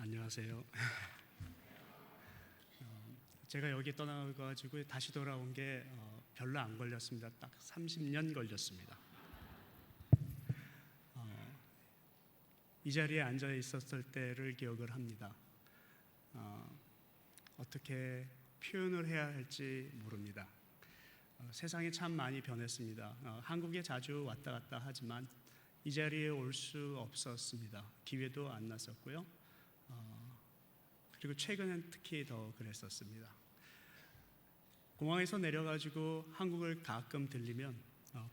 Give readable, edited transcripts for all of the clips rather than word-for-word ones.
안녕하세요. 제가 여기 떠나가지고 다시 돌아온 게 별로 안 걸렸습니다. 딱 30년 걸렸습니다. 이 자리에 앉아 있었을 때를 기억을 합니다. 어떻게 표현을 해야 할지 모릅니다. 세상이 참 많이 변했습니다. 한국에 자주 왔다 갔다 하지만 이 자리에 올 수 없었습니다. 기회도 안 났었고요. 그리고 최근엔 특히 더 그랬었습니다. 공항에서 내려가지고 한국을 가끔 들리면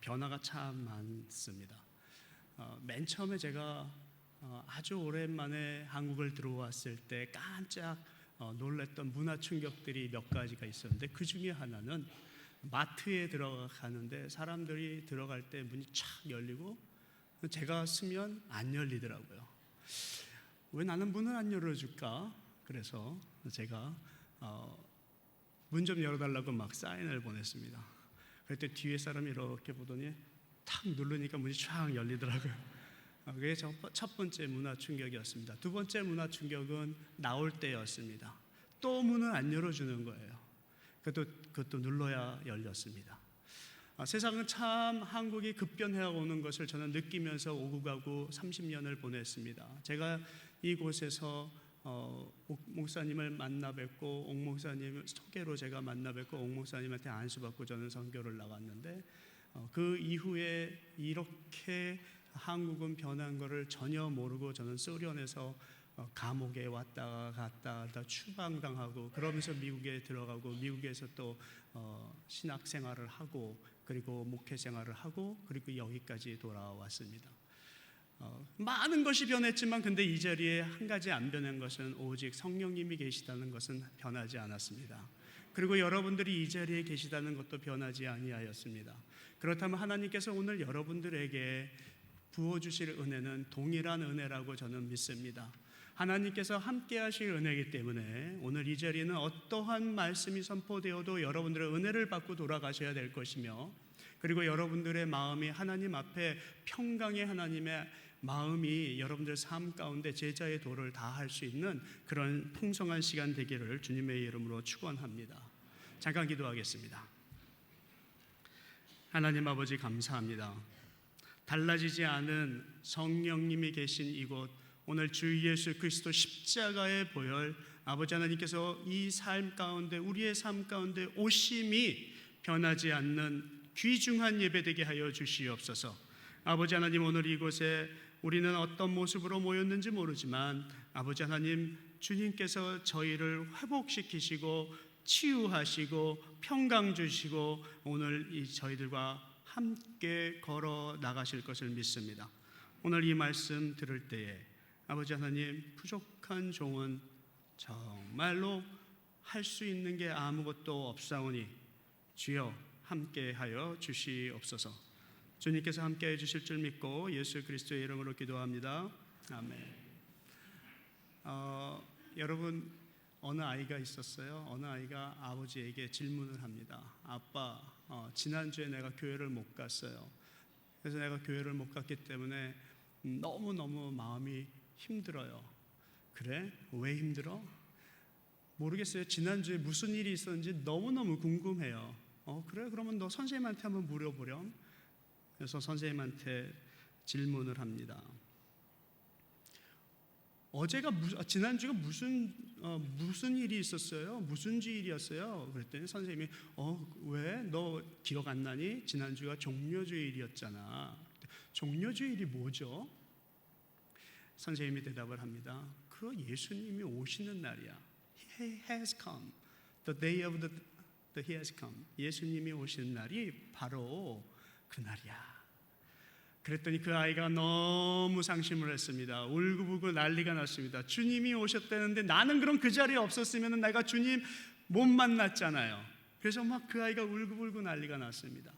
변화가 참 많습니다. 맨 처음에 제가 아주 오랜만에 한국을 들어왔을 때 깜짝 놀랐던 문화 충격들이 몇 가지가 있었는데, 그 중에 하나는 마트에 들어가는데 사람들이 들어갈 때 문이 촥 열리고 제가 쓰면 안 열리더라고요. 왜 나는 문을 안 열어줄까? 그래서 제가 문 좀 열어달라고 막 사인을 보냈습니다. 그때 뒤에 사람이 이렇게 보더니 탁 누르니까 문이 쫙 열리더라고요. 그게 첫 번째 문화 충격이었습니다. 두 번째 문화 충격은 나올 때였습니다. 또 문을 안 열어주는 거예요. 그것도 눌러야 열렸습니다. 세상은 참 한국이 급변해 오는 것을 저는 느끼면서 오고 가고 30년을 보냈습니다. 제가 이곳에서 옥 목사님을 만나 뵙고, 옥 목사님 소개로 제가 만나 뵙고 옥 목사님한테 안수받고 저는 선교를 나갔는데, 그 이후에 이렇게 한국은 변한 것을 전혀 모르고 저는 소련에서 감옥에 왔다 갔다 추방당하고, 그러면서 미국에 들어가고, 미국에서 또 신학 생활을 하고, 그리고 목회 생활을 하고, 그리고 여기까지 돌아왔습니다. 많은 것이 변했지만 근데 이 자리에 한 가지 안 변한 것은 오직 성령님이 계시다는 것은 변하지 않았습니다. 그리고 여러분들이 이 자리에 계시다는 것도 변하지 아니하였습니다. 그렇다면 하나님께서 오늘 여러분들에게 부어주실 은혜는 동일한 은혜라고 저는 믿습니다. 하나님께서 함께 하실 은혜이기 때문에 오늘 이 자리에는 어떠한 말씀이 선포되어도 여러분들의 은혜를 받고 돌아가셔야 될 것이며, 그리고 여러분들의 마음이 하나님 앞에 평강의 하나님의 마음이 여러분들 삶 가운데 제자의 도를 다할 수 있는 그런 풍성한 시간 되기를 주님의 이름으로 축원합니다. 잠깐 기도하겠습니다. 하나님 아버지, 감사합니다. 달라지지 않은 성령님이 계신 이곳, 오늘 주 예수 그리스도 십자가의 보혈, 아버지 하나님께서 이 삶 가운데, 우리의 삶 가운데 오심이 변하지 않는 귀중한 예배되게 하여 주시옵소서. 아버지 하나님, 오늘 이곳에 우리는 어떤 모습으로 모였는지 모르지만 아버지 하나님, 주님께서 저희를 회복시키시고 치유하시고 평강 주시고 오늘 이 저희들과 함께 걸어 나가실 것을 믿습니다. 오늘 이 말씀 들을 때에 아버지 하나님, 부족한 종은 정말로 할 수 있는 게 아무것도 없사오니 주여 함께하여 주시옵소서. 주님께서 함께해 주실 줄 믿고 예수 그리스도의 이름으로 기도합니다. 아멘. 여러분, 어느 아이가 있었어요. 어느 아이가 아버지에게 질문을 합니다. 아빠, 지난주에 내가 교회를 못 갔어요. 그래서 내가 교회를 못 갔기 때문에 너무너무 마음이 힘들어요. 그래? 왜 힘들어? 모르겠어요. 지난주에 무슨 일이 있었는지 너무너무 궁금해요. 그래? 그러면 너 선생님한테 한번 물어보렴. 그래서 선생님한테 질문을 합니다. 지난주가 무슨 일이 있었어요? 무슨 주일이었어요? 그랬더니 선생님이 왜? 너 기억 안 나니? 지난주가 종려주일이었잖아. 종려주일이 뭐죠? 선생님이 대답을 합니다. 그 예수님이 오시는 날이야. He has come. The day of He has come. 예수님이 오시는 날이 바로 그 날이야. 그랬더니 그 아이가 너무 상심을 했습니다. 울고불고 난리가 났습니다. 주님이 오셨다는데 나는 그럼 그 자리에 없었으면 내가 주님 못 만났잖아요. 그래서 막 그 아이가 울고불고 난리가 났습니다.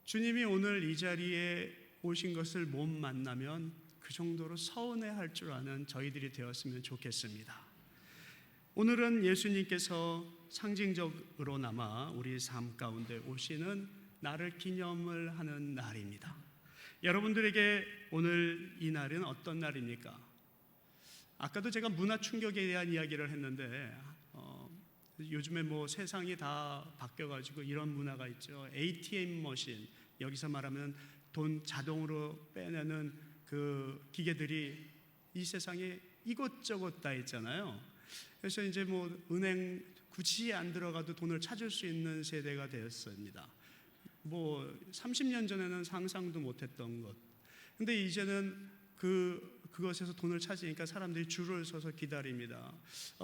주님이 오늘 이 자리에 오신 것을 못 만나면 그 정도로 서운해할 줄 아는 저희들이 되었으면 좋겠습니다. 오늘은 예수님께서 상징적으로나마 우리 삶 가운데 오시는 나를 기념을 하는 날입니다. 여러분들에게 오늘 이 날은 어떤 날입니까? 아까도 제가 문화 충격에 대한 이야기를 했는데 요즘에 뭐 세상이 다 바뀌어가지고 이런 문화가 있죠. ATM 머신, 여기서 말하면 돈 자동으로 빼내는 그 기계들이 이 세상에 이곳저곳 다 있잖아요. 그래서 이제 뭐 은행 굳이 안 들어가도 돈을 찾을 수 있는 세대가 되었습니다. 뭐 30년 전에는 상상도 못했던 것. 근데 이제는 그것에서 돈을 찾으니까 사람들이 줄을 서서 기다립니다.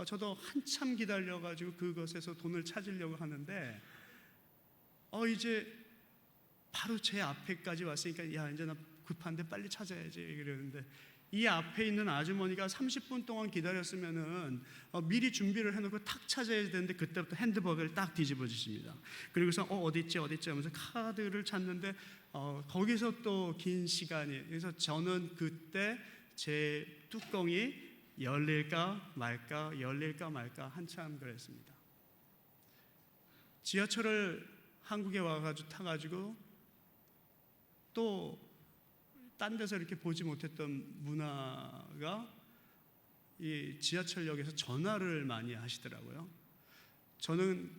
저도 한참 기다려가지고 그것에서 돈을 찾으려고 하는데 이제 바로 제 앞에까지 왔으니까 야 이제 나 급한데 빨리 찾아야지 그러는데 이 앞에 있는 아주머니가 30분 동안 기다렸으면은 미리 준비를 해놓고 탁 찾아야 되는데 그때부터 핸드버그를 딱 뒤집어 주십니다. 그리고서 어디 있지 하면서 카드를 찾는데 거기서 또 긴 시간이. 그래서 저는 그때 제 뚜껑이 열릴까 말까 한참 그랬습니다. 지하철을 한국에 와가지고 타가지고 또 딴 데서 이렇게 보지 못했던 문화가 이 지하철역에서 전화를 많이 하시더라고요. 저는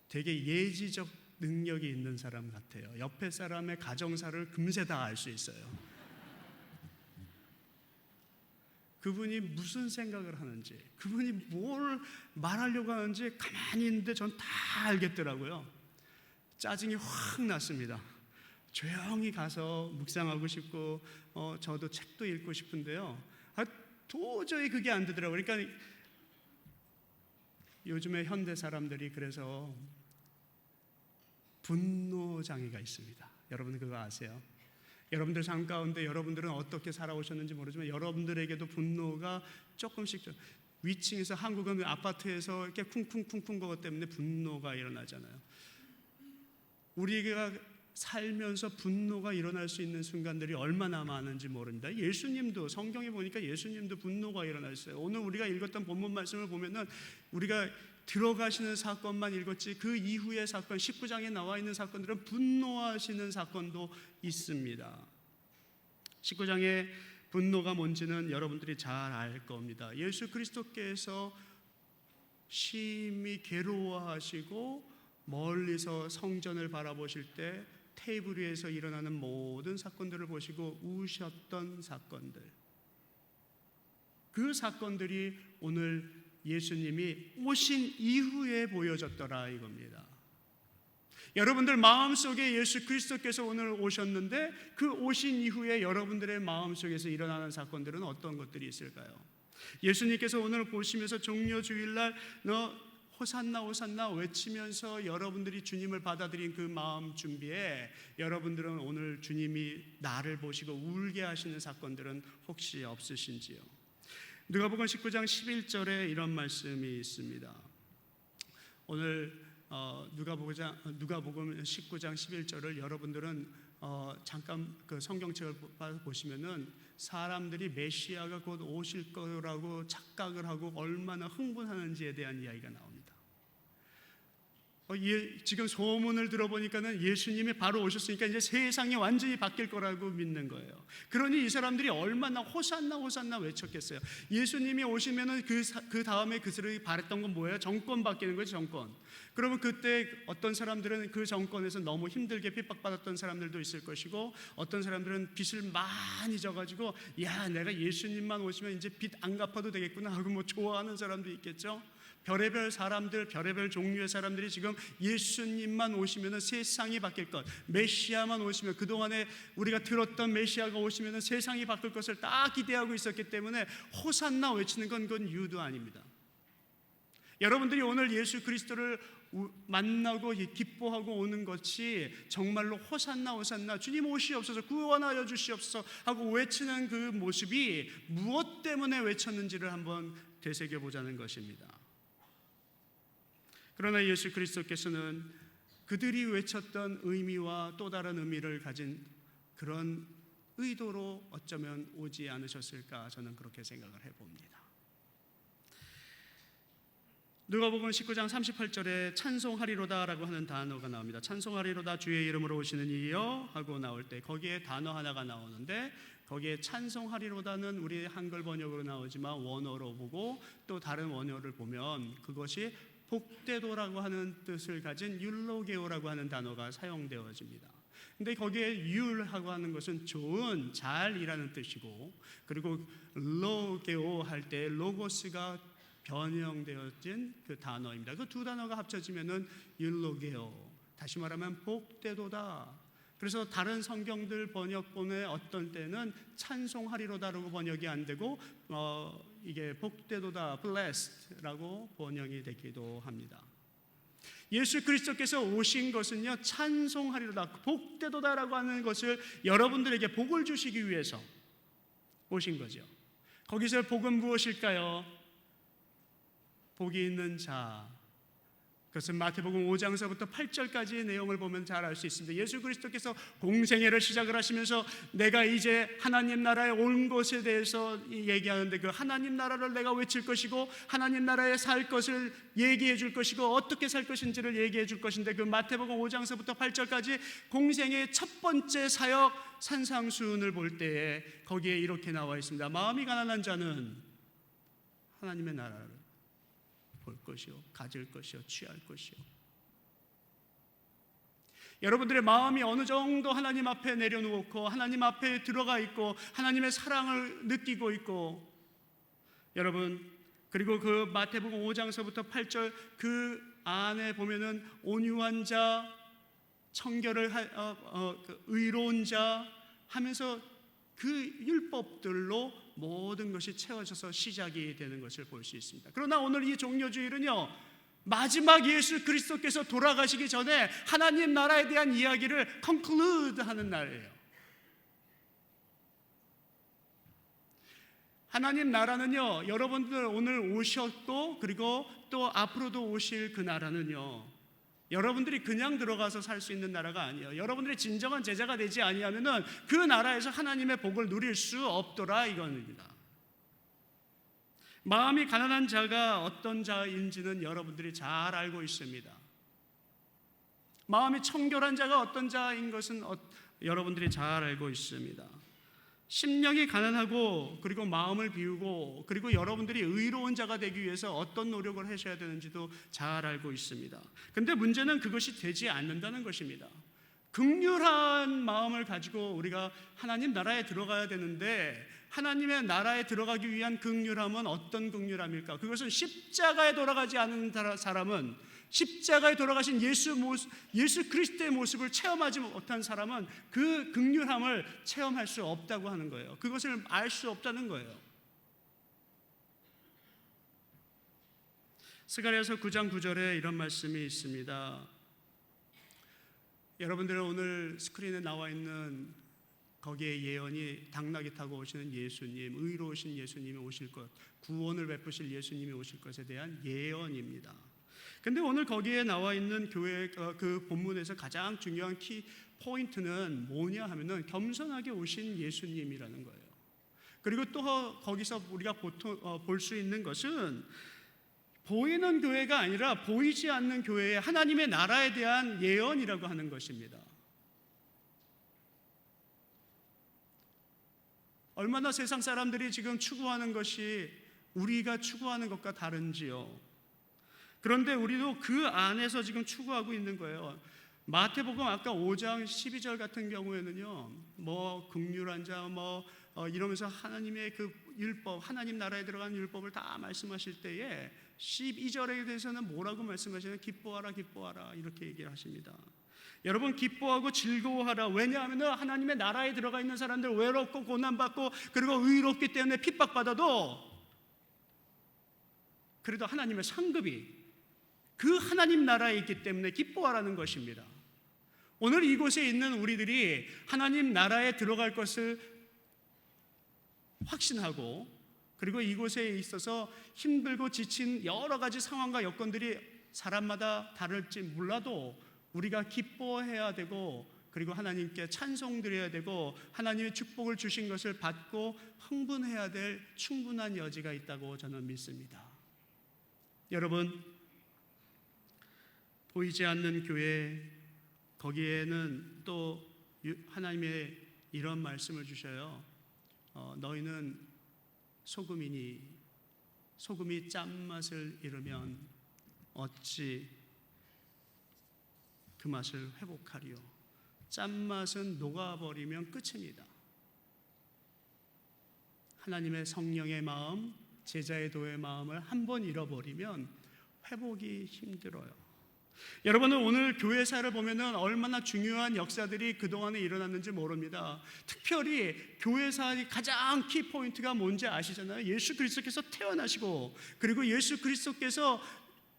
되게 예지적 능력이 있는 사람 같아요. 옆에 사람의 가정사를 금세 다 알 수 있어요. 그분이 무슨 생각을 하는지, 그분이 뭘 말하려고 하는지 가만히 있는데 전 다 알겠더라고요. 짜증이 확 났습니다. 조용히 가서 묵상하고 싶고 저도 책도 읽고 싶은데요. 도저히 그게 안 되더라고요. 그러니까 요즘에 현대 사람들이 그래서 분노 장애가 있습니다. 여러분 그거 아세요? 여러분들 삶 가운데 여러분들은 어떻게 살아오셨는지 모르지만 여러분들에게도 분노가 조금씩 위층에서 한국은 아파트에서 이렇게 쿵쿵쿵쿵 그것 때문에 분노가 일어나잖아요. 우리가 살면서 분노가 일어날 수 있는 순간들이 얼마나 많은지 모릅니다. 예수님도 성경에 보니까 예수님도 분노가 일어났어요. 오늘 우리가 읽었던 본문 말씀을 보면은 우리가 들어가시는 사건만 읽었지 그 이후의 사건 19장에 나와 있는 사건들은 분노하시는 사건도 있습니다. 19장의 분노가 뭔지는 여러분들이 잘 알 겁니다. 예수 그리스도께서 심히 괴로워하시고 멀리서 성전을 바라보실 때 테이블 위에서 일어나는 모든 사건들을 보시고 우셨던 사건들, 그 사건들이 오늘 예수님이 오신 이후에 보여졌더라 이겁니다. 여러분들 마음속에 예수 그리스도께서 오늘 오셨는데 그 오신 이후에 여러분들의 마음속에서 일어나는 사건들은 어떤 것들이 있을까요? 예수님께서 오늘 보시면서 종려 주일날 호산나 호산나 외치면서 여러분들이 주님을 받아들인 그 마음 준비에 여러분들은 오늘 주님이 나를 보시고 울게 하시는 사건들은 혹시 없으신지요? 누가복음 19장 11절에 이런 말씀이 있습니다. 오늘 누가복음 19장 11절을 여러분들은 잠깐 그 성경책을 보시면은 사람들이 메시아가 곧 오실 거라고 착각을 하고 얼마나 흥분하는지에 대한 이야기가 나옵니다. 지금 소문을 들어보니까는 예수님이 바로 오셨으니까 이제 세상이 완전히 바뀔 거라고 믿는 거예요. 그러니 이 사람들이 얼마나 호산나 호산나 외쳤겠어요. 예수님이 오시면은 그 다음에 그들이 바랬던 건 뭐예요? 정권 바뀌는 거죠, 정권. 그러면 그때 어떤 사람들은 그 정권에서 너무 힘들게 핍박받았던 사람들도 있을 것이고 어떤 사람들은 빚을 많이 져가지고 야 내가 예수님만 오시면 이제 빚 안 갚아도 되겠구나 하고 뭐 좋아하는 사람도 있겠죠. 별의별 사람들, 별의별 종류의 사람들이 지금 예수님만 오시면 세상이 바뀔 것, 메시아만 오시면 그동안에 우리가 들었던 메시아가 오시면 세상이 바뀔 것을 다 기대하고 있었기 때문에 호산나 외치는 건 그건 이유도 아닙니다. 여러분들이 오늘 예수 그리스도를 만나고 기뻐하고 오는 것이 정말로 호산나 호산나 주님 오시옵소서 구원하여 주시옵소서 하고 외치는 그 모습이 무엇 때문에 외쳤는지를 한번 되새겨보자는 것입니다. 그러나 예수 그리스도께서는 그들이 외쳤던 의미와 또 다른 의미를 가진 그런 의도로 어쩌면 오지 않으셨을까 저는 그렇게 생각을 해봅니다. 누가복음 19장 38절에 찬송하리로다라고 하는 단어가 나옵니다. 찬송하리로다 주의 이름으로 오시는 이여 하고 나올 때 거기에 단어 하나가 나오는데 거기에 찬송하리로다는 우리 한글 번역으로 나오지만 원어로 보고 또 다른 원어를 보면 그것이 복되도라고 하는 뜻을 가진 율로게오라고 하는 단어가 사용되어집니다. 근데 거기에 율하고 하는 것은 좋은, 잘이라는 뜻이고, 그리고 로게오 할 때 로고스가 변형되어진 그 단어입니다. 그 두 단어가 합쳐지면은 율로게오, 다시 말하면 복되도다. 그래서 다른 성경들 번역본에 어떤 때는 찬송하리로다라고 번역이 안 되고 이게 복되도다, blessed라고 번역이 되기도 합니다. 예수 그리스도께서 오신 것은요, 찬송하리로다, 복되도다라고 하는 것을 여러분들에게 복을 주시기 위해서 오신 거죠. 거기서 복은 무엇일까요? 복이 있는 자. 그것은 마태복음 5장서부터 8절까지의 내용을 보면 잘 알 수 있습니다. 예수 그리스도께서 공생애를 시작을 하시면서 내가 이제 하나님 나라에 온 것에 대해서 얘기하는데, 그 하나님 나라를 내가 외칠 것이고 하나님 나라에 살 것을 얘기해 줄 것이고 어떻게 살 것인지를 얘기해 줄 것인데, 그 마태복음 5장서부터 8절까지 공생애의 첫 번째 사역 산상수훈을 볼 때에 거기에 이렇게 나와 있습니다. 마음이 가난한 자는 하나님의 나라를 볼 것이요, 가질 것이요, 취할 것이요. 여러분들의 마음이 어느 정도 하나님 앞에 내려놓고 하나님 앞에 들어가 있고 하나님의 사랑을 느끼고 있고, 여러분, 그리고 그 마태복음 5장서부터 8절 그 안에 보면은 온유한 자, 청결을 의로운 자 하면서 그 율법들로 모든 것이 채워져서 시작이 되는 것을 볼 수 있습니다. 그러나 오늘 이 종려주일은요, 마지막 예수 그리스도께서 돌아가시기 전에 하나님 나라에 대한 이야기를 conclude 하는 날이에요. 하나님 나라는요, 여러분들 오늘 오셨고 그리고 또 앞으로도 오실 그 나라는요, 여러분들이 그냥 들어가서 살 수 있는 나라가 아니에요. 여러분들이 진정한 제자가 되지 아니하면은 그 나라에서 하나님의 복을 누릴 수 없더라 이겁니다. 마음이 가난한 자가 어떤 자인지는 여러분들이 잘 알고 있습니다. 마음이 청결한 자가 어떤 자인 것은 여러분들이 잘 알고 있습니다. 심령이 가난하고 그리고 마음을 비우고 그리고 여러분들이 의로운 자가 되기 위해서 어떤 노력을 하셔야 되는지도 잘 알고 있습니다. 근데 문제는 그것이 되지 않는다는 것입니다. 긍휼한 마음을 가지고 우리가 하나님 나라에 들어가야 되는데, 하나님의 나라에 들어가기 위한 긍휼함은 어떤 긍휼함일까? 그것은 십자가에 돌아가지 않은 사람은, 십자가에 돌아가신 예수 그리스도의 모습을 체험하지 못한 사람은 그 긍휼함을 체험할 수 없다고 하는 거예요. 그것을 알 수 없다는 거예요. 스가랴서 9장 9절에 이런 말씀이 있습니다. 여러분들은 오늘 스크린에 나와 있는 거기에 예언이 당나귀 타고 오시는 예수님, 의로우신 예수님이 오실 것, 구원을 베푸실 예수님이 오실 것에 대한 예언입니다. 근데 오늘 거기에 나와 있는 교회 그 본문에서 가장 중요한 키 포인트는 뭐냐 하면은 겸손하게 오신 예수님이라는 거예요. 그리고 또 거기서 우리가 보통 볼 수 있는 것은 보이는 교회가 아니라 보이지 않는 교회의 하나님의 나라에 대한 예언이라고 하는 것입니다. 얼마나 세상 사람들이 지금 추구하는 것이 우리가 추구하는 것과 다른지요. 그런데 우리도 그 안에서 지금 추구하고 있는 거예요. 마태복음 아까 5장 12절 같은 경우에는요, 뭐 긍휼한 자 이러면서 하나님의 그 율법, 하나님 나라에 들어간 율법을 다 말씀하실 때에 12절에 대해서는 뭐라고 말씀하시냐면 기뻐하라 기뻐하라 이렇게 얘기를 하십니다. 여러분, 기뻐하고 즐거워하라. 왜냐하면 하나님의 나라에 들어가 있는 사람들 외롭고 고난받고 그리고 의롭기 때문에 핍박받아도 그래도 하나님의 상급이 그 하나님 나라에 있기 때문에 기뻐하라는 것입니다. 오늘 이곳에 있는 우리들이 하나님 나라에 들어갈 것을 확신하고 그리고 이곳에 있어서 힘들고 지친 여러 가지 상황과 여건들이 사람마다 다를지 몰라도 우리가 기뻐해야 되고 그리고 하나님께 찬송드려야 되고 하나님의 축복을 주신 것을 받고 흥분해야 될 충분한 여지가 있다고 저는 믿습니다. 여러분, 보이지 않는 교회, 거기에는 또 하나님의 이런 말씀을 주셔요. 너희는 소금이니 소금이 짠맛을 잃으면 어찌 그 맛을 회복하리요. 짠맛은 녹아버리면 끝입니다. 하나님의 성령의 마음, 제자의 도의 마음을 한번 잃어버리면 회복이 힘들어요. 여러분은 오늘 교회사를 보면은 얼마나 중요한 역사들이 그동안에 일어났는지 모릅니다. 특별히 교회사의 가장 키포인트가 뭔지 아시잖아요. 예수 그리스도께서 태어나시고, 그리고 예수 그리스도께서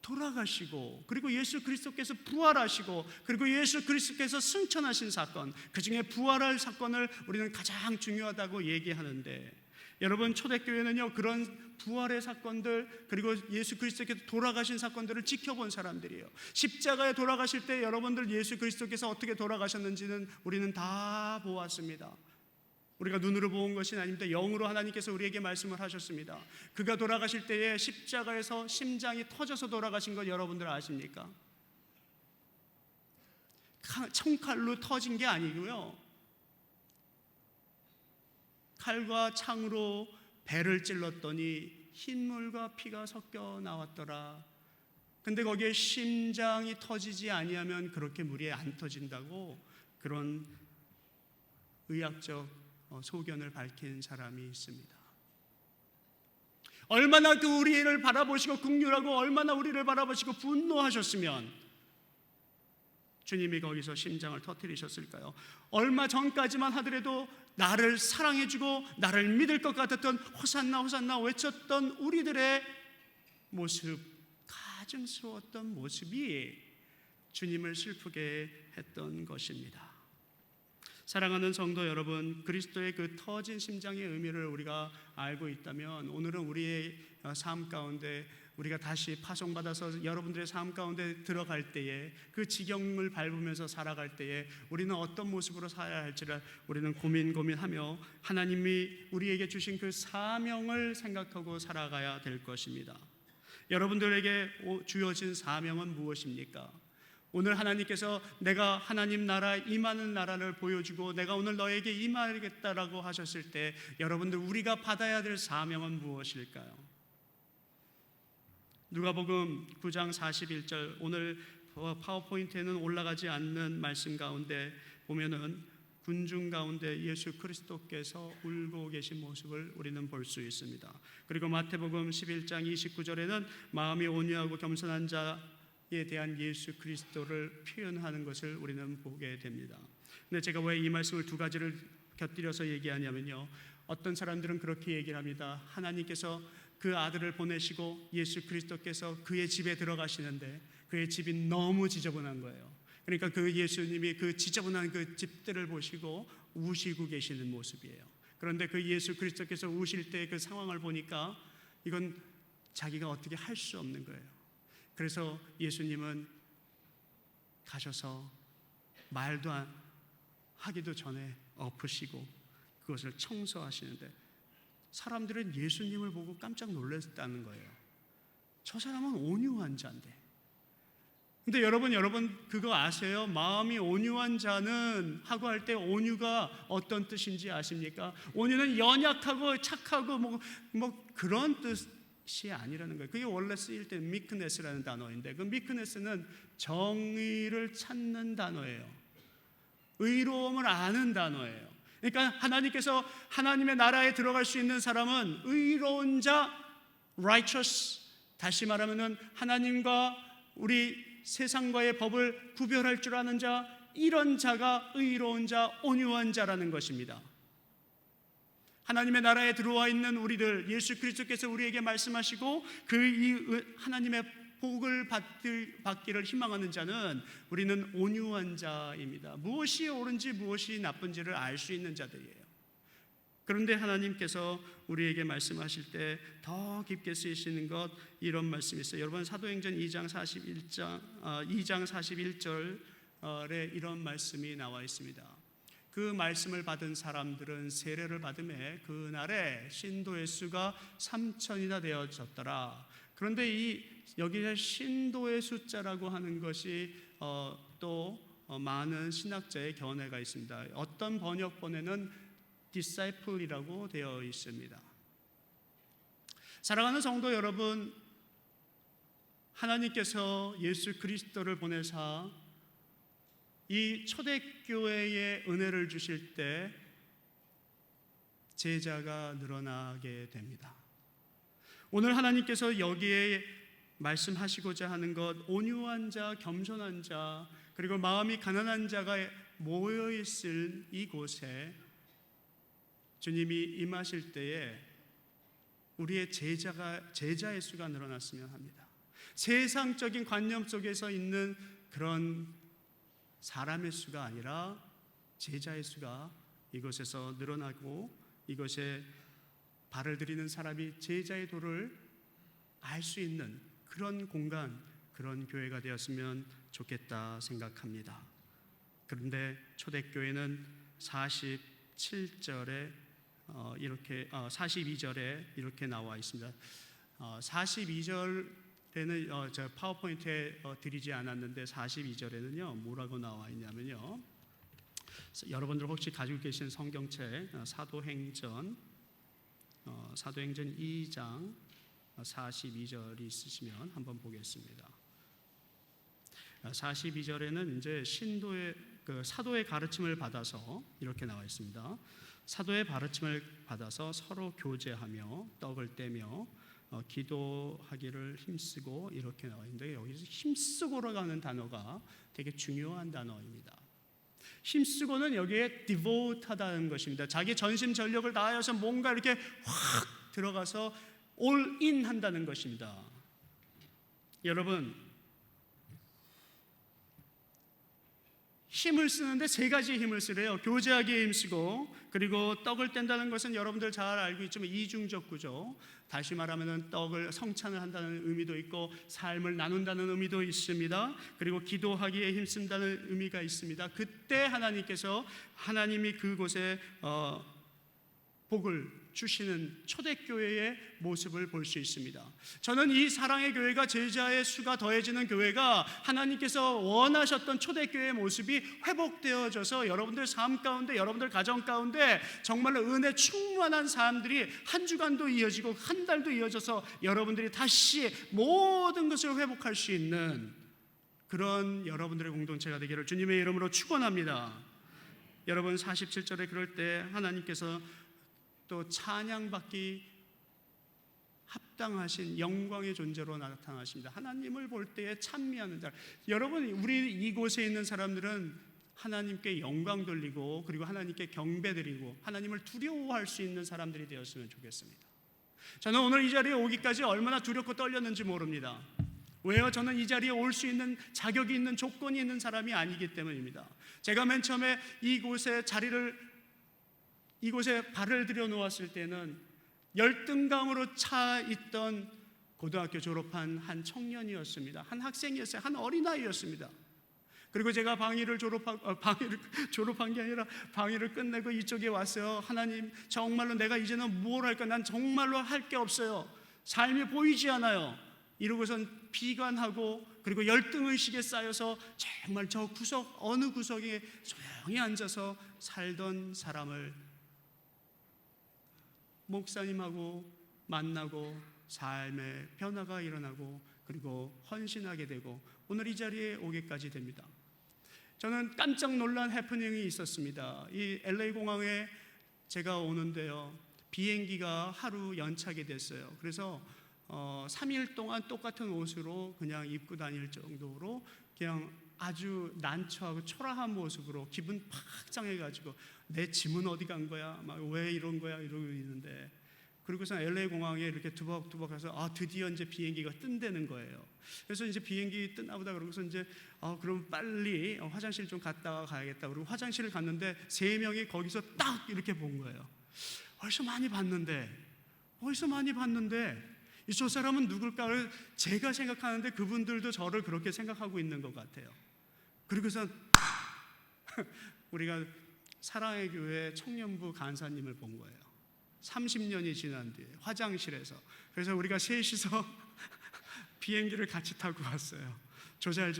돌아가시고, 그리고 예수 그리스도께서 부활하시고, 그리고 예수 그리스도께서 승천하신 사건, 그 중에 부활할 사건을 우리는 가장 중요하다고 얘기하는데, 여러분 초대교회는요 그런 부활의 사건들, 그리고 예수 그리스도께서 돌아가신 사건들을 지켜본 사람들이에요. 십자가에 돌아가실 때 여러분들 예수 그리스도께서 어떻게 돌아가셨는지는 우리는 다 보았습니다. 우리가 눈으로 본 것이 아닙니다. 영으로 하나님께서 우리에게 말씀을 하셨습니다. 그가 돌아가실 때에 십자가에서 심장이 터져서 돌아가신 것 여러분들 아십니까? 총칼로 터진 게 아니고요, 칼과 창으로 배를 찔렀더니 흰물과 피가 섞여 나왔더라. 근데 거기에 심장이 터지지 아니하면 그렇게 물이 안 터진다고 그런 의학적 소견을 밝힌 사람이 있습니다. 얼마나 그 우리를 바라보시고 긍휼하고 얼마나 우리를 바라보시고 분노하셨으면 주님이 거기서 심장을 터뜨리셨을까요? 얼마 전까지만 하더라도 나를 사랑해주고 나를 믿을 것 같았던 호산나 호산나 외쳤던 우리들의 모습, 가증스러웠던 모습이 주님을 슬프게 했던 것입니다. 사랑하는 성도 여러분, 그리스도의 그 터진 심장의 의미를 우리가 알고 있다면 오늘은 우리의 삶 가운데 우리가 다시 파송받아서 여러분들의 삶 가운데 들어갈 때에 그 지경을 밟으면서 살아갈 때에 우리는 어떤 모습으로 살아야 할지를 우리는 고민하며 하나님이 우리에게 주신 그 사명을 생각하고 살아가야 될 것입니다. 여러분들에게 주어진 사명은 무엇입니까? 오늘 하나님께서 내가 하나님 나라 임하는 나라를 보여주고 내가 오늘 너에게 임하겠다라고 하셨을 때 여러분들 우리가 받아야 될 사명은 무엇일까요? 누가복음 9장 41절, 오늘 파워포인트에는 올라가지 않는 말씀 가운데 보면은 군중 가운데 예수 그리스도께서 울고 계신 모습을 우리는 볼 수 있습니다. 그리고 마태복음 11장 29절에는 마음이 온유하고 겸손한 자에 대한 예수 그리스도를 표현하는 것을 우리는 보게 됩니다. 근데 제가 왜 이 말씀을 두 가지를 곁들여서 얘기하냐면요, 어떤 사람들은 그렇게 얘기를 합니다. 하나님께서 그 아들을 보내시고 예수 그리스도께서 그의 집에 들어가시는데 그의 집이 너무 지저분한 거예요. 그러니까 그 예수님이 그 지저분한 그 집들을 보시고 우시고 계시는 모습이에요. 그런데 그 예수 그리스도께서 우실 때 그 상황을 보니까 이건 자기가 어떻게 할 수 없는 거예요. 그래서 예수님은 가셔서 말도 하기도 전에 엎으시고 그것을 청소하시는데 사람들은 예수님을 보고 깜짝 놀랐다는 거예요. 저 사람은 온유한 자인데. 근데 여러분 그거 아세요? 마음이 온유한 자는 하고 할 때 온유가 어떤 뜻인지 아십니까? 온유는 연약하고 착하고 뭐 그런 뜻이 아니라는 거예요. 그게 원래 쓰일 때 meekness라는 단어인데 그 meekness는 정의를 찾는 단어예요. 의로움을 아는 단어예요. 그러니까 하나님께서 하나님의 나라에 들어갈 수 있는 사람은 의로운 자, righteous, 다시 말하면은 하나님과 우리 세상과의 법을 구별할 줄 아는 자, 이런 자가 의로운 자, 온유한 자라는 것입니다. 하나님의 나라에 들어와 있는 우리들, 예수 그리스도께서 우리에게 말씀하시고 그 하나님의 복을 받기를 희망하는 자는 우리는 온유한 자입니다. 무엇이 옳은지 무엇이 나쁜지를 알 수 있는 자들이에요. 그런데 하나님께서 우리에게 말씀하실 때 더 깊게 쓰시는 것, 이런 말씀이 있어요. 여러분 사도행전 2장 41절에 이런 말씀이 나와 있습니다. 그 말씀을 받은 사람들은 세례를 받음에 그날에 신도의 수가 3,000이나 되어졌더라. 그런데 여기에 신도의 숫자라고 하는 것이 또 많은 신학자의 견해가 있습니다. 어떤 번역본에는 disciple이라고 되어 있습니다. 사랑하는 성도 여러분, 하나님께서 예수 그리스도를 보내사 이 초대교회에 은혜를 주실 때 제자가 늘어나게 됩니다. 오늘 하나님께서 여기에 말씀하시고자 하는 것, 온유한 자, 겸손한 자, 그리고 마음이 가난한 자가 모여있을 이곳에 주님이 임하실 때에 우리의 제자의 수가 늘어났으면 합니다. 세상적인 관념 속에서 있는 그런 사람의 수가 아니라 제자의 수가 이곳에서 늘어나고 이곳에 발을 들이는 사람이 제자의 도를 알 수 있는 그런 공간, 그런 교회가 되었으면 좋겠다 생각합니다. 그런데 초대교회는 47절에 42절에 이렇게 나와 있습니다. 42절에는 저 파워포인트에 드리지 않았는데 42절에는요 뭐라고 나와 있냐면요, 여러분들 혹시 가지고 계신 성경책 사도행전 2장 42절이 있으시면 한번 보겠습니다. 42절에는 이제 사도의 가르침을 받아서 이렇게 나와 있습니다. 사도의 가르침을 받아서 서로 교제하며 떡을 떼며 기도하기를 힘쓰고 이렇게 나와 있는데, 여기서 힘쓰고라고 하는 단어가 되게 중요한 단어입니다. 힘쓰고는 여기에 devote하다는 것입니다. 자기 전심 전력을 다하여서 뭔가 이렇게 확 들어가서 all in 한다는 것입니다. 여러분, 힘을 쓰는데 세 가지 힘을 쓰래요. 교제하기에 힘쓰고, 그리고 떡을 뗀다는 것은 여러분들 잘 알고 있지만 이중적 구조, 다시 말하면 떡을 성찬을 한다는 의미도 있고 삶을 나눈다는 의미도 있습니다. 그리고 기도하기에 힘쓴다는 의미가 있습니다. 그때 하나님이 그곳에 복을 주시는 초대교회의 모습을 볼 수 있습니다. 저는 이 사랑의 교회가 제자의 수가 더해지는 교회가 하나님께서 원하셨던 초대교회의 모습이 회복되어져서 여러분들 삶 가운데, 여러분들 가정 가운데 정말로 은혜 충만한 사람들이 한 주간도 이어지고 한 달도 이어져서 여러분들이 다시 모든 것을 회복할 수 있는 그런 여러분들의 공동체가 되기를 주님의 이름으로 축원합니다. 여러분, 47절에 그럴 때 하나님께서 또 찬양받기 합당하신 영광의 존재로 나타나십니다. 하나님을 볼 때에 찬미하는 자. 여러분, 우리 이곳에 있는 사람들은 하나님께 영광 돌리고, 그리고 하나님께 경배 드리고 하나님을 두려워할 수 있는 사람들이 되었으면 좋겠습니다. 저는 오늘 이 자리에 오기까지 얼마나 두렵고 떨렸는지 모릅니다. 왜요? 저는 이 자리에 올 수 있는 자격이 있는 조건이 있는 사람이 아니기 때문입니다. 제가 맨 처음에 이곳에 발을 들여 놓았을 때는 열등감으로 차 있던 고등학교 졸업한 한 청년이었습니다. 한 학생이었어요. 한 어린아이였습니다. 그리고 제가 방위를 졸업한 게 아니라 방위를 끝내고 이쪽에 왔어요. 하나님, 정말로 내가 이제는 뭘 할까? 난 정말로 할 게 없어요. 삶이 보이지 않아요. 이러고선 비관하고, 그리고 열등의식에 쌓여서 정말 저 어느 구석에 조용히 앉아서 살던 사람을 목사님하고 만나고 삶의 변화가 일어나고, 그리고 헌신하게 되고 오늘 이 자리에 오게까지 됩니다. 저는 깜짝 놀란 해프닝이 있었습니다. 이 LA 공항에 제가 오는데요, 비행기가 하루 연착이 됐어요. 그래서 3일 동안 똑같은 옷으로 그냥 입고 다닐 정도로 그냥 아주 난처하고 초라한 모습으로 기분 팍 상해가지고 내 짐은 어디 간 거야? 막 왜 이런 거야? 이러고 있는데, 그리고서 LA 공항에 이렇게 두벅두벅 가서 드디어 이제 비행기가 뜬다는 거예요. 그래서 이제 비행기 뜨나 보다 그러고서 이제 그럼 빨리 화장실 좀 갔다 가야겠다. 그리고 화장실을 갔는데 3명이 거기서 딱 이렇게 본 거예요. 어디서 많이 봤는데 저 사람은 누굴까를 제가 생각하는데 그분들도 저를 그렇게 생각하고 있는 것 같아요. 그리고서 우리가 사랑의 교회 청년부 간사님을 본 거예요. 30년이 지난 뒤에 화장실에서. 그래서 우리가 셋이서 비행기를 같이 타고 왔어요. 조잘.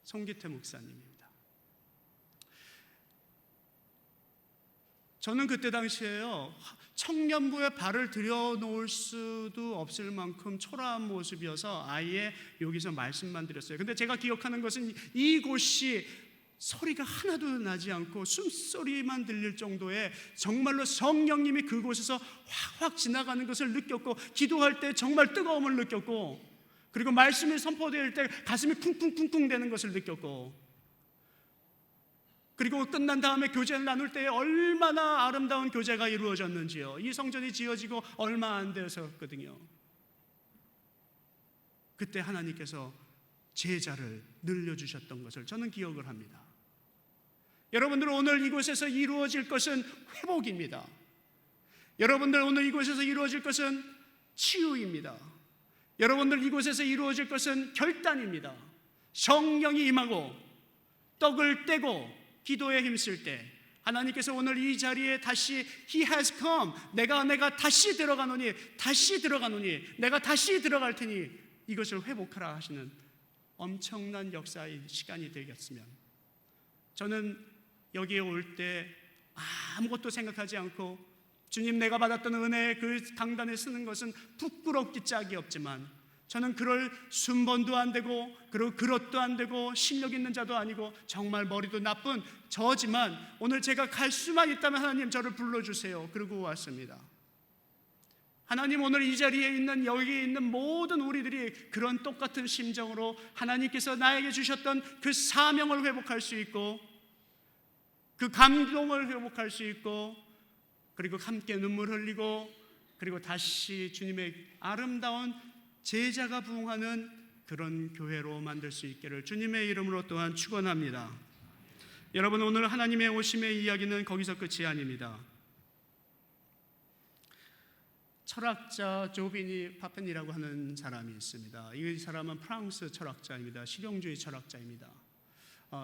송기태 목사님입니다. 저는 그때 당시에요, 청년부에 발을 들여놓을 수도 없을 만큼 초라한 모습이어서 아예 여기서 말씀만 드렸어요. 근데 제가 기억하는 것은 이곳이 소리가 하나도 나지 않고 숨소리만 들릴 정도의 정말로 성령님이 그곳에서 확확 지나가는 것을 느꼈고, 기도할 때 정말 뜨거움을 느꼈고, 그리고 말씀이 선포될 때 가슴이 쿵쿵쿵쿵 되는 것을 느꼈고, 그리고 끝난 다음에 교제를 나눌 때 얼마나 아름다운 교제가 이루어졌는지요. 이 성전이 지어지고 얼마 안 되었거든요. 그때 하나님께서 제자를 늘려주셨던 것을 저는 기억을 합니다. 여러분들, 오늘 이곳에서 이루어질 것은 회복입니다. 여러분들, 오늘 이곳에서 이루어질 것은 치유입니다. 여러분들, 이곳에서 이루어질 것은 결단입니다. 성령이 임하고 떡을 떼고 기도에 힘쓸 때 하나님께서 오늘 이 자리에 다시 He has come, 내가 다시 들어가노니 내가 다시 들어갈 테니 이것을 회복하라 하시는 엄청난 역사의 시간이 되겠으면, 저는 여기에 올 때 아무것도 생각하지 않고 주님, 내가 받았던 은혜의 그 강단에 쓰는 것은 부끄럽기 짝이 없지만, 저는 그럴 순번도 안 되고 그리고 그릇도 안 되고 실력 있는 자도 아니고 정말 머리도 나쁜 저지만, 오늘 제가 갈 수만 있다면 하나님 저를 불러주세요. 그러고 왔습니다. 하나님, 오늘 이 자리에 있는, 여기 있는 모든 우리들이 그런 똑같은 심정으로 하나님께서 나에게 주셨던 그 사명을 회복할 수 있고, 그 감동을 회복할 수 있고, 그리고 함께 눈물 흘리고, 그리고 다시 주님의 아름다운 제자가 부흥하는 그런 교회로 만들 수 있기를 주님의 이름으로 또한 축원합니다. 여러분, 오늘 하나님의 오심의 이야기는 거기서 끝이 아닙니다. 철학자 조비니 파펜이라고 하는 사람이 있습니다. 이 사람은 프랑스 철학자입니다. 실용주의 철학자입니다.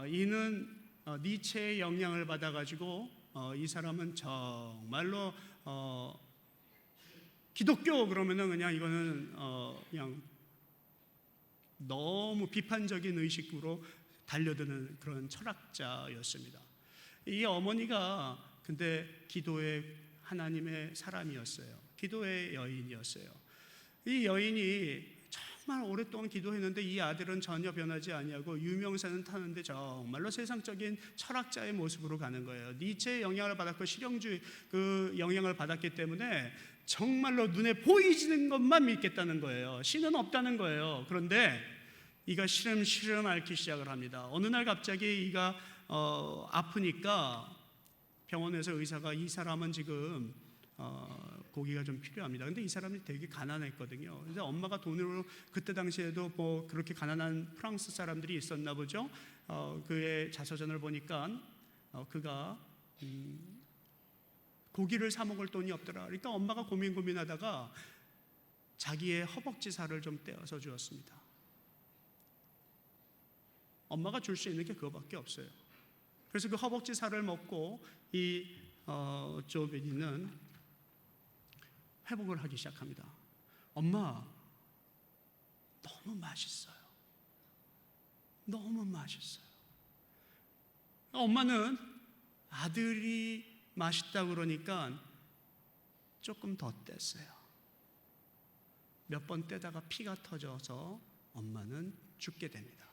이는 니체의 영향을 받아가지고 이 사람은 정말로 기독교 그러면은 그냥 이거는 그냥 너무 비판적인 의식으로 달려드는 그런 철학자였습니다. 이 어머니가 근데 기도의 하나님의 사람이었어요. 기도의 여인이었어요. 이 여인이 정말 오랫동안 기도했는데 이 아들은 전혀 변하지 아니하고 유명세는 타는데 정말로 세상적인 철학자의 모습으로 가는 거예요. 니체의 영향을 받았고 실용주의 그 영향을 받았기 때문에 정말로 눈에 보이지는 것만 믿겠다는 거예요. 신은 없다는 거예요. 그런데 이가 시름시름 앓기 시작을 합니다. 어느 날 갑자기 이가 아프니까 병원에서 의사가, 이 사람은 지금 고기가 좀 필요합니다. 근데 이 사람이 되게 가난했거든요. 그래서 엄마가 돈으로, 그때 당시에도 뭐 그렇게 가난한 프랑스 사람들이 있었나 보죠. 그의 자서전을 보니까 그가 고기를 사 먹을 돈이 없더라. 그러니까 엄마가 고민하다가 자기의 허벅지 살을 좀 떼어서 주었습니다. 엄마가 줄 수 있는 게 그거밖에 없어요. 그래서 그 허벅지 살을 먹고 이 조베니는 회복을 하기 시작합니다. 엄마, 너무 맛있어요. 너무 맛있어요. 엄마는 아들이 맛있다 그러니까 조금 더 뗐어요. 몇 번 떼다가 피가 터져서 엄마는 죽게 됩니다.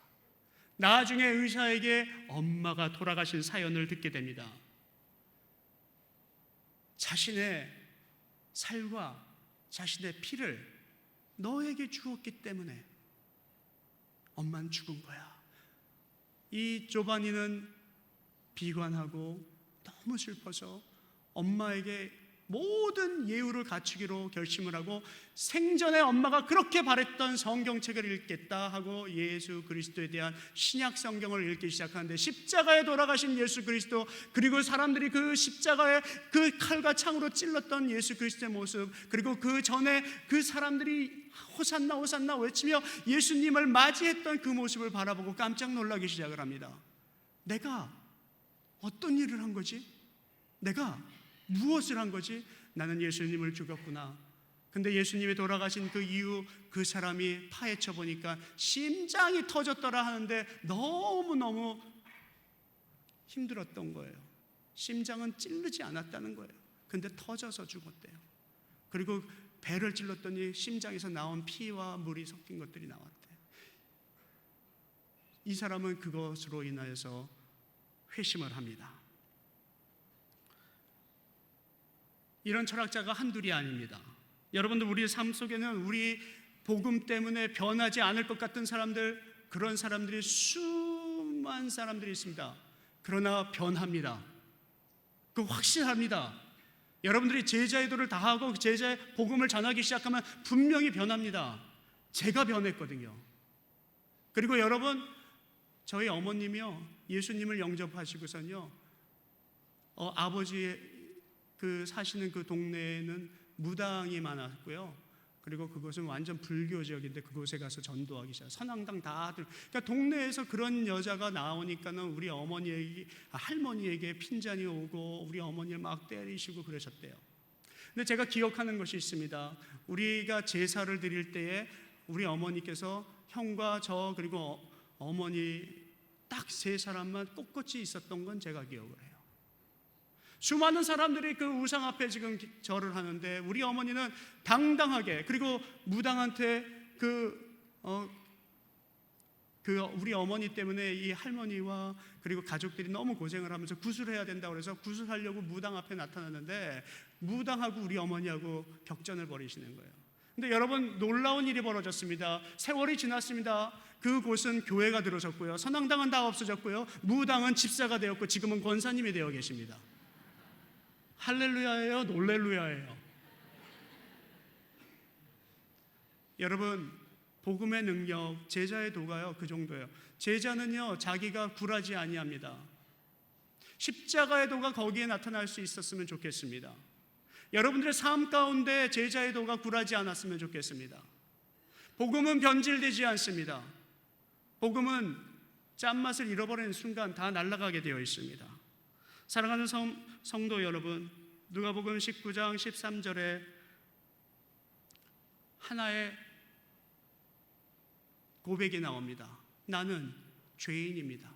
나중에 의사에게 엄마가 돌아가신 사연을 듣게 됩니다. 자신의 살과 자신의 피를 너에게 주었기 때문에 엄마는 죽은 거야. 이 조바니는 비관하고 너무 슬퍼서 엄마에게 모든 예우를 갖추기로 결심을 하고, 생전에 엄마가 그렇게 바랬던 성경책을 읽겠다 하고 예수 그리스도에 대한 신약 성경을 읽기 시작하는데, 십자가에 돌아가신 예수 그리스도, 그리고 사람들이 그 십자가에 그 칼과 창으로 찔렀던 예수 그리스도의 모습, 그리고 그 전에 그 사람들이 호산나 호산나 외치며 예수님을 맞이했던 그 모습을 바라보고 깜짝 놀라기 시작을 합니다. 내가 어떤 일을 한 거지? 내가 무엇을 한 거지? 나는 예수님을 죽였구나. 근데 예수님이 돌아가신 그 이후 그 사람이 파헤쳐 보니까 심장이 터졌더라 하는데 너무너무 힘들었던 거예요. 심장은 찌르지 않았다는 거예요. 근데 터져서 죽었대요. 그리고 배를 찔렀더니 심장에서 나온 피와 물이 섞인 것들이 나왔대요. 이 사람은 그것으로 인하여서 회심을 합니다. 이런 철학자가 한둘이 아닙니다. 여러분들, 우리의 삶 속에는 우리 복음 때문에 변하지 않을 것 같은 사람들, 그런 사람들이 수많은 사람들이 있습니다. 그러나 변합니다. 그 확신합니다. 여러분들이 제자의 도를 다하고 제자의 복음을 전하기 시작하면 분명히 변합니다. 제가 변했거든요. 그리고 여러분, 저희 어머님이요, 예수님을 영접하시고선요, 아버지 사시는 그 동네에는 무당이 많았고요. 그리고 그곳은 완전 불교 지역인데 그곳에 가서 전도하기 시작. 선앙당 다들. 그러니까 동네에서 그런 여자가 나오니까는 우리 할머니에게 핀잔이 오고 우리 어머니를 막 때리시고 그러셨대요. 근데 제가 기억하는 것이 있습니다. 우리가 제사를 드릴 때에 우리 어머니께서 형과 저 그리고 어머니 딱 세 사람만 꼿꼿이 있었던 건 제가 기억을 해요. 수많은 사람들이 그 우상 앞에 지금 절을 하는데 우리 어머니는 당당하게, 그리고 무당한테 우리 어머니 때문에 이 할머니와 그리고 가족들이 너무 고생을 하면서 구술해야 된다고 그래서 구술하려고 무당 앞에 나타났는데 무당하고 우리 어머니하고 격전을 벌이시는 거예요. 근데 여러분, 놀라운 일이 벌어졌습니다. 세월이 지났습니다. 그곳은 교회가 들어섰고요, 선앙당은 다 없어졌고요, 무당은 집사가 되었고 지금은 권사님이 되어 계십니다. 할렐루야예요, 놀렐루야예요. 여러분, 복음의 능력, 제자의 도가요, 그 정도예요. 제자는요, 자기가 굴하지 아니합니다. 십자가의 도가 거기에 나타날 수 있었으면 좋겠습니다. 여러분들의 삶 가운데 제자의 도가 굴하지 않았으면 좋겠습니다. 복음은 변질되지 않습니다. 복음은 짠맛을 잃어버리는 순간 다 날아가게 되어 있습니다. 사랑하는 성도 여러분, 누가복음 19장 13절에 하나의 고백이 나옵니다. 나는 죄인입니다.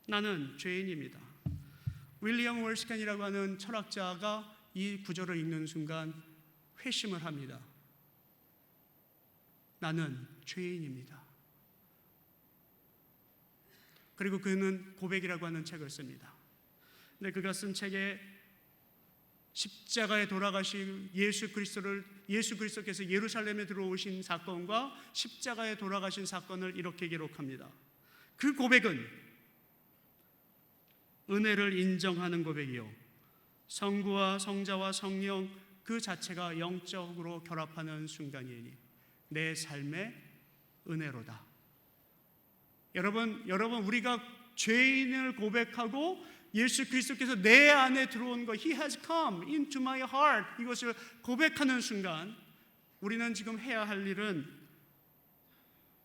나는 죄인입니다. 윌리엄 월스캔이라고 하는 철학자가 이 구절을 읽는 순간 회심을 합니다. 나는 죄인입니다. 그리고 그는 고백이라고 하는 책을 씁니다. 근데 그가 쓴 책에 십자가에 돌아가신 예수 그리스도께서 예루살렘에 들어오신 사건과 십자가에 돌아가신 사건을 이렇게 기록합니다. 그 고백은 은혜를 인정하는 고백이요, 성부와 성자와 성령 그 자체가 영적으로 결합하는 순간이니 내 삶의 은혜로다. 여러분, 우리가 죄인을 고백하고 예수 그리스도께서 내 안에 들어온 것, He has come into my heart, 이것을 고백하는 순간 우리는 지금 해야 할 일은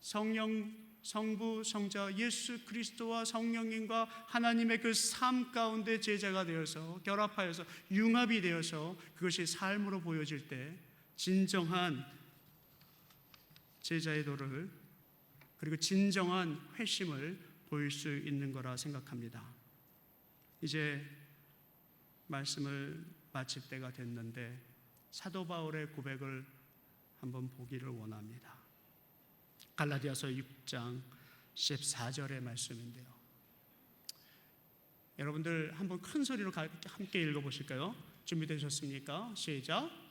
성령, 성부, 성자, 예수 그리스도와 성령님과 하나님의 그 삶 가운데 제자가 되어서 결합하여서 융합이 되어서 그것이 삶으로 보여질 때 진정한 제자의 도를, 그리고 진정한 회심을 보일 수 있는 거라 생각합니다. 이제 말씀을 마칠 때가 됐는데 사도 바울의 고백을 한번 보기를 원합니다. 갈라디아서 6장 14절의 말씀인데요. 여러분들 한번 큰 소리로 함께 읽어보실까요? 준비되셨습니까? 시작.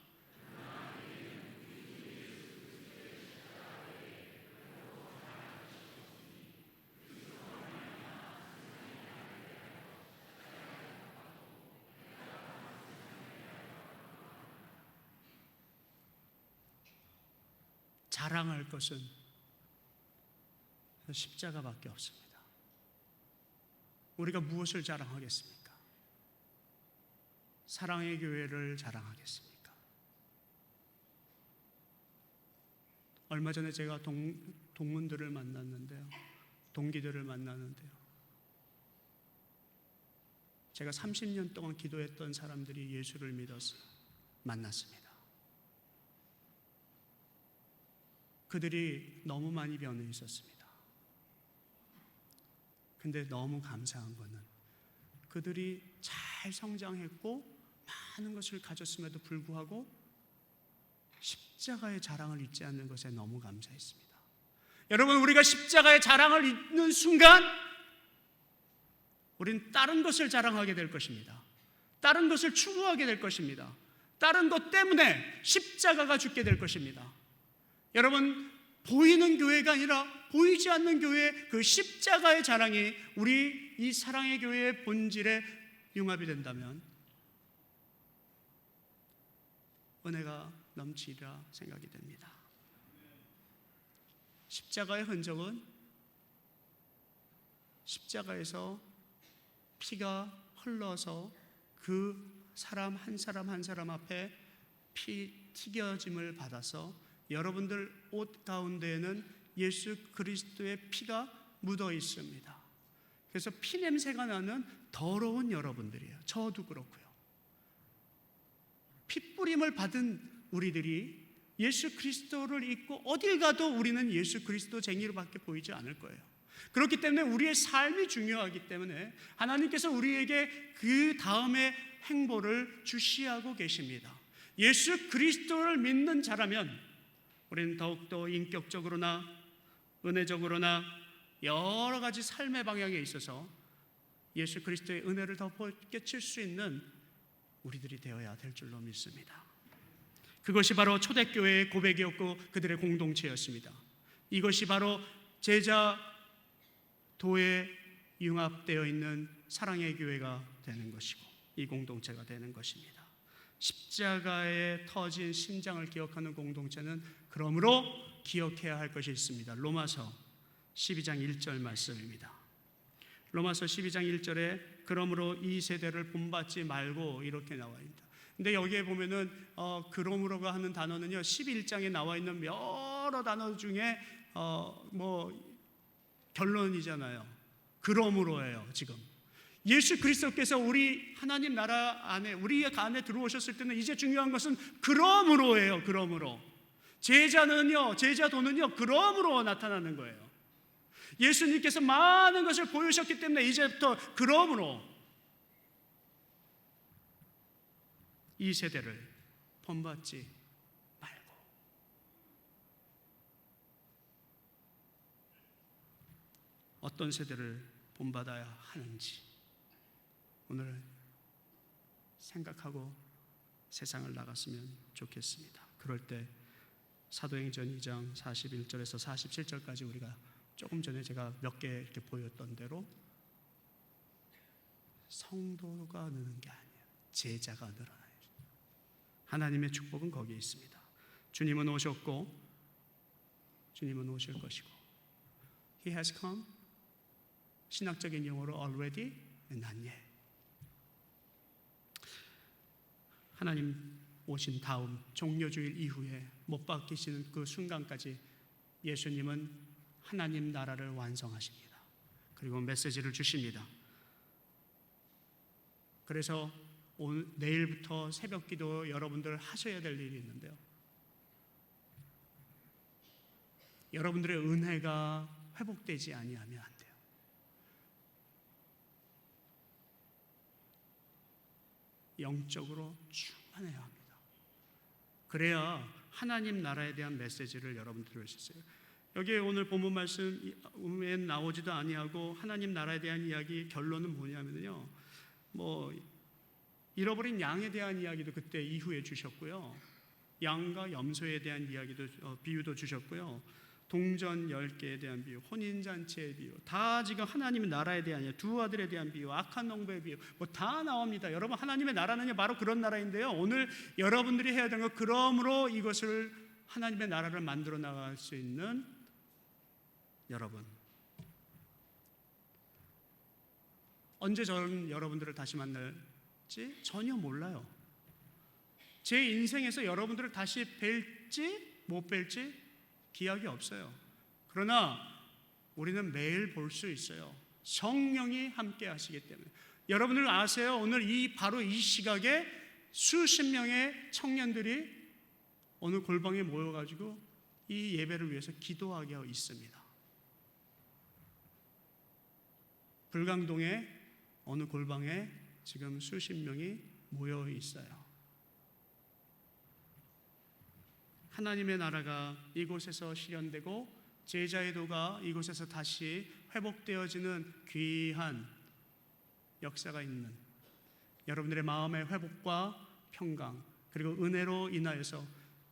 자랑할 것은 십자가밖에 없습니다. 우리가 무엇을 자랑하겠습니까? 사랑의 교회를 자랑하겠습니까? 얼마 전에 제가 동문들을 만났는데요, 동기들을 만났는데요, 제가 30년 동안 기도했던 사람들이 예수를 믿어서 만났습니다. 그들이 너무 많이 변해 있었습니다. 근데 너무 감사한 거는 그들이 잘 성장했고 많은 것을 가졌음에도 불구하고 십자가의 자랑을 잊지 않는 것에 너무 감사했습니다. 여러분, 우리가 십자가의 자랑을 잊는 순간 우린 다른 것을 자랑하게 될 것입니다. 다른 것을 추구하게 될 것입니다. 다른 것 때문에 십자가가 죽게 될 것입니다. 여러분, 보이는 교회가 아니라 보이지 않는 교회, 그 십자가의 자랑이 우리 이 사랑의 교회의 본질에 융합이 된다면 은혜가 넘치리라 생각이 됩니다. 십자가의 흔적은 십자가에서 피가 흘러서 그 사람 한 사람 한 사람 앞에 피 튀겨짐을 받아서 여러분들 옷 가운데에는 예수 그리스도의 피가 묻어 있습니다. 그래서 피 냄새가 나는 더러운 여러분들이에요. 저도 그렇고요. 피 뿌림을 받은 우리들이 예수 그리스도를 잊고 어딜 가도 우리는 예수 그리스도 쟁이로밖에 보이지 않을 거예요. 그렇기 때문에 우리의 삶이 중요하기 때문에 하나님께서 우리에게 그 다음의 행보를 주시하고 계십니다. 예수 그리스도를 믿는 자라면 우리는 더욱더 인격적으로나 은혜적으로나 여러 가지 삶의 방향에 있어서 예수 그리스도의 은혜를 더 깨칠 수 있는 우리들이 되어야 될 줄로 믿습니다. 그것이 바로 초대교회의 고백이었고 그들의 공동체였습니다. 이것이 바로 제자도에 융합되어 있는 사랑의 교회가 되는 것이고 이 공동체가 되는 것입니다. 십자가에 터진 심장을 기억하는 공동체는 그러므로 기억해야 할 것이 있습니다. 로마서 12장 1절 말씀입니다. 로마서 12장 1절에 그러므로 이 세대를 본받지 말고 이렇게 나와 있습니다. 근데 여기에 보면은 그러므로가 하는 단어는요 11장에 나와 있는 여러 단어 중에 결론이잖아요. 그러므로예요. 지금 예수 그리스도께서 우리 하나님 나라 안에 우리 안에 들어오셨을 때는 이제 중요한 것은 그러므로예요. 그러므로 제자도는요 그러므로 나타나는 거예요. 예수님께서 많은 것을 보여주셨기 때문에 이제부터 그러므로 이 세대를 본받지 말고 어떤 세대를 본받아야 하는지 오늘 생각하고 세상을 나갔으면 좋겠습니다. 그럴 때 사도행전 2장 41절에서 47절까지 우리가 조금 전에 제가 몇 개 이렇게 보였던 대로 성도가 느는 게 아니에요. 제자가 늘어나요. 하나님의 축복은 거기에 있습니다. 주님은 오셨고 주님은 오실 것이고 He has come. 신학적인 용어로 already, not yet. 하나님 오신 다음 종려주일 이후에 못 박히시는 그 순간까지 예수님은 하나님 나라를 완성하십니다. 그리고 메시지를 주십니다. 그래서 오늘 내일부터 새벽기도 여러분들 하셔야 될 일이 있는데요. 여러분들의 은혜가 회복되지 아니하면 안 돼요. 영적으로 충만해야 합니다. 그래야 하나님 나라에 대한 메시지를 여러분 들을 수 있어요. 여기에 오늘 본문 말씀에 나오지도 아니하고 하나님 나라에 대한 이야기 결론은 뭐냐면요. 잃어버린 양에 대한 이야기도 그때 이후에 주셨고요. 양과 염소에 대한 이야기도 비유도 주셨고요. 동전 10개에 대한 비유, 혼인잔치의 비유, 다 지금 하나님의 나라에 대한 두 아들에 대한 비유, 악한 농부의 비유, 다 나옵니다. 여러분 하나님의 나라는요 바로 그런 나라인데요. 오늘 여러분들이 해야 되는 건 그러므로 이것을 하나님의 나라를 만들어 나갈 수 있는 여러분. 언제 저는 여러분들을 다시 만날지 전혀 몰라요. 제 인생에서 여러분들을 다시 뵐지 못 뵐지 기약이 없어요. 그러나 우리는 매일 볼 수 있어요. 성령이 함께 하시기 때문에. 여러분들 아세요? 오늘 바로 이 시각에 수십 명의 청년들이 어느 골방에 모여가지고 이 예배를 위해서 기도하게 있습니다. 불광동에 어느 골방에 지금 수십 명이 모여 있어요. 하나님의 나라가 이곳에서 실현되고 제자의 도가 이곳에서 다시 회복되어지는 귀한 역사가 있는 여러분들의 마음의 회복과 평강 그리고 은혜로 인하여서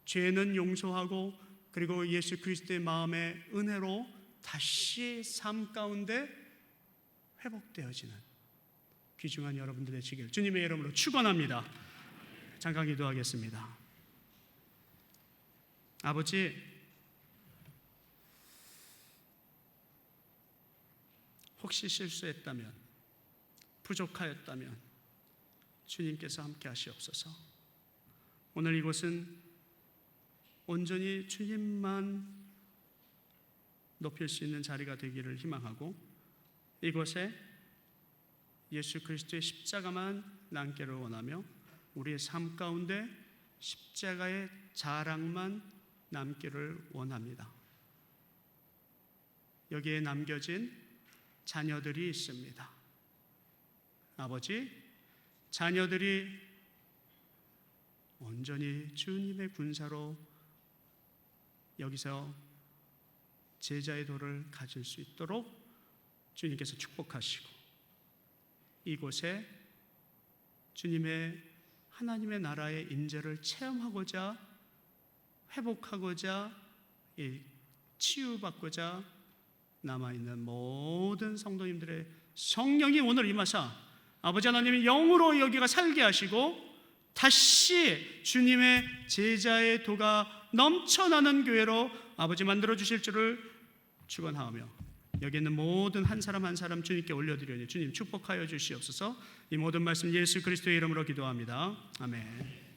죄는 용서하고 그리고 예수 그리스도의 마음의 은혜로 다시 삶 가운데 회복되어지는 귀중한 여러분들 되시길 주님의 이름으로 축원합니다. 잠깐 기도하겠습니다. 아버지, 혹시 실수했다면, 부족하였다면 주님께서 함께 하시옵소서. 오늘 이곳은 온전히 주님만 높일 수 있는 자리가 되기를 희망하고 이곳에 예수 그리스도의 십자가만 남기를 원하며 우리의 삶 가운데 십자가의 자랑만 남기를 원합니다. 여기에 남겨진 자녀들이 있습니다. 아버지, 자녀들이 온전히 주님의 군사로 여기서 제자의 도를 가질 수 있도록 주님께서 축복하시고 이곳에 주님의 하나님의 나라의 인재를 체험하고자 회복하고자 치유받고자 남아있는 모든 성도님들의 성령이 오늘 임하사 아버지 하나님의 영으로 여기가 살게 하시고 다시 주님의 제자의 도가 넘쳐나는 교회로 아버지 만들어 주실 줄을 축원하며 여기 있는 모든 한 사람 한 사람 주님께 올려드리니 주님 축복하여 주시옵소서. 이 모든 말씀 예수 그리스도의 이름으로 기도합니다. 아멘.